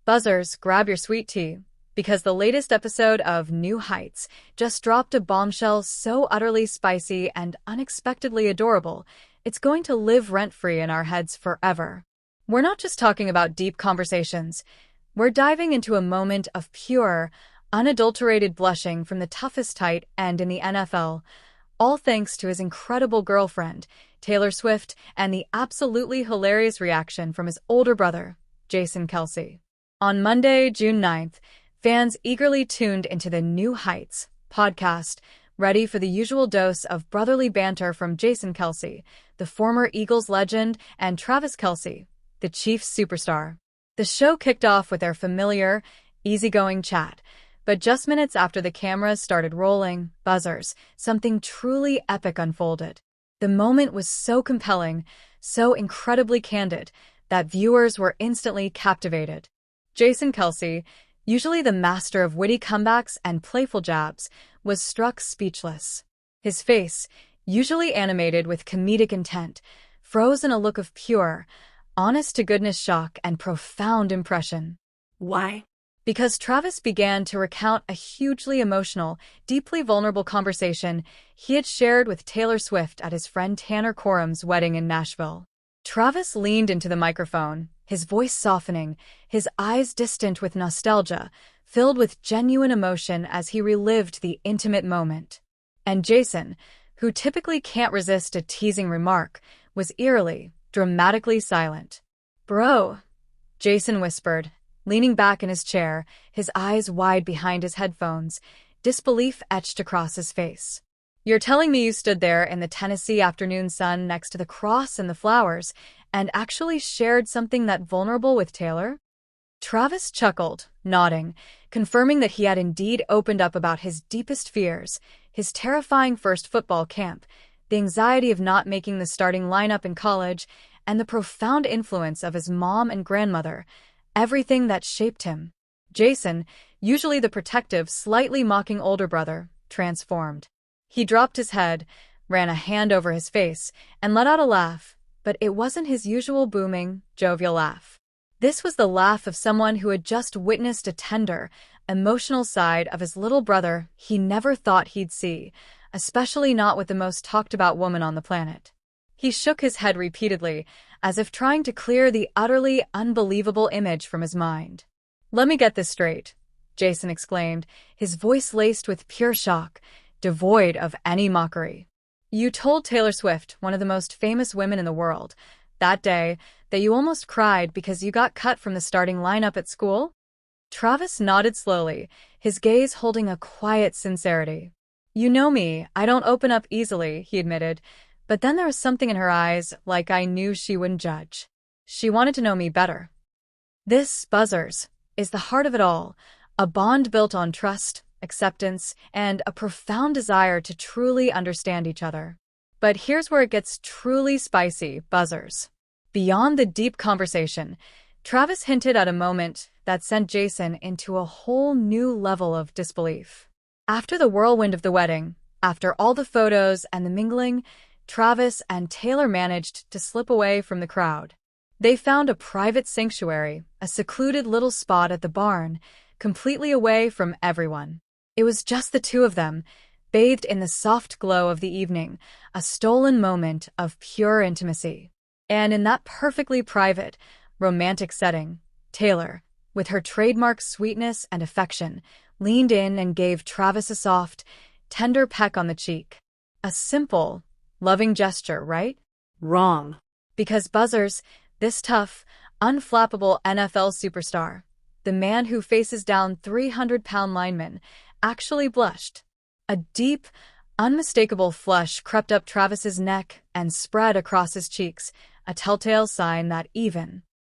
Buzzers, grab your sweet tea, because the latest episode of New Heights just dropped a bombshell so utterly spicy and unexpectedly adorable, it's going to live rent-free in our heads forever. We're not just talking about deep conversations. We're diving into a moment of pure, unadulterated blushing from the toughest tight end in the NFL, all thanks to his incredible girlfriend, Taylor Swift, and the absolutely hilarious reaction from his older brother, Jason Kelce. On Monday, June 9th, fans eagerly tuned into the New Heights podcast, ready for the usual dose of brotherly banter from Jason Kelce, the former Eagles legend, and Travis Kelce, the Chiefs superstar. The show kicked off with their familiar, easygoing chat, but just minutes after the cameras started rolling, buzzers, something truly epic unfolded. The moment was so compelling, so incredibly candid, that viewers were instantly captivated. Jason Kelce, usually the master of witty comebacks and playful jabs, was struck speechless. His face, usually animated with comedic intent, froze in a look of pure, honest-to-goodness shock and profound impression. Why? Because Travis began to recount a hugely emotional, deeply vulnerable conversation he had shared with Taylor Swift at his friend Tanner Corum's wedding in Nashville. Travis leaned into the microphone, his voice softening, his eyes distant with nostalgia, filled with genuine emotion as he relived the intimate moment. And Jason, who typically can't resist a teasing remark, was eerily, dramatically silent. "Bro," Jason whispered, leaning back in his chair, his eyes wide behind his headphones, disbelief etched across his face. "You're telling me you stood there in the Tennessee afternoon sun next to the cross and the flowers and actually shared something that vulnerable with Taylor?" Travis chuckled, nodding, confirming that he had indeed opened up about his deepest fears, his terrifying first football camp, the anxiety of not making the starting lineup in college, and the profound influence of his mom and grandmother, everything that shaped him. Jason, usually the protective, slightly mocking older brother, transformed. He dropped his head, ran a hand over his face, and let out a laugh, but it wasn't his usual booming, jovial laugh. This was the laugh of someone who had just witnessed a tender, emotional side of his little brother he never thought he'd see, especially not with the most talked-about woman on the planet. He shook his head repeatedly, as if trying to clear the utterly unbelievable image from his mind. "Let me get this straight," Jason exclaimed, his voice laced with pure shock, devoid of any mockery. "You told Taylor Swift, one of the most famous women in the world, that day that you almost cried because you got cut from the starting lineup at school?" Travis nodded slowly, his gaze holding a quiet sincerity. "You know me, I don't open up easily," he admitted, but then there was something in her eyes, like I knew she wouldn't judge. She wanted to know me better. This, buzzers, is the heart of it all, a bond built on trust, acceptance, and a profound desire to truly understand each other. But here's where it gets truly spicy, buzzers. Beyond the deep conversation, Travis hinted at a moment that sent Jason into a whole new level of disbelief. After the whirlwind of the wedding, after all the photos and the mingling, Travis and Taylor managed to slip away from the crowd. They found a private sanctuary, a secluded little spot at the barn, completely away from everyone. It was just the two of them, bathed in the soft glow of the evening, a stolen moment of pure intimacy. And in that perfectly private, romantic setting, Taylor, with her trademark sweetness and affection, leaned in and gave Travis a soft, tender peck on the cheek. A simple, loving gesture, right? Wrong. Because buzzers, this tough, unflappable NFL superstar, the man who faces down 300-pound linemen, actually blushed. A deep, unmistakable flush crept up Travis's neck and spread across his cheeks, a telltale sign that even